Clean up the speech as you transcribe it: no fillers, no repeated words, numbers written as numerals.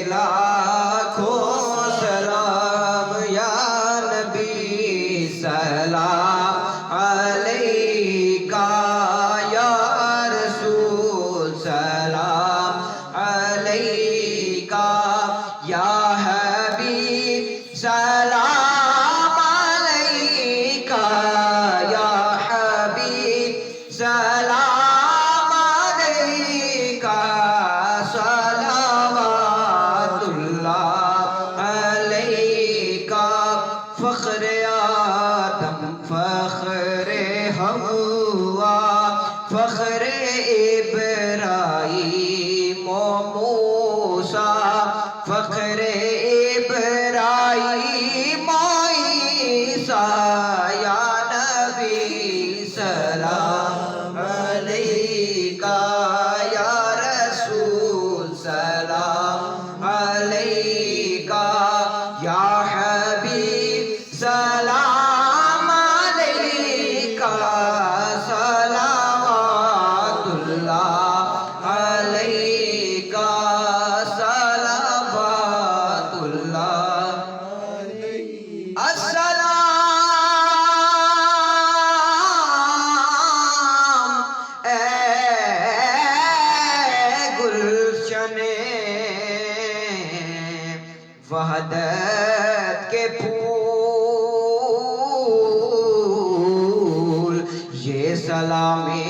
لاکھوں سلام یا نبی سلام علیکہ یا رسول سلام علیکہ یا حبیب سلام علیکہ یا حبیب سلام علیکہ صلوات اللہ علیکہ فخر آدم فخر حوا فخر ابراہیم و موسیٰ فخر ابراہیم و عیسیٰ یا نبی سلام علیکہ یا رسول سلام علیکہ یا حبیب سلام علیکہ صلوات اللہ علیکہ صلوات اللہ السلام اے گلشن وحدت کے پھول یہ سلامی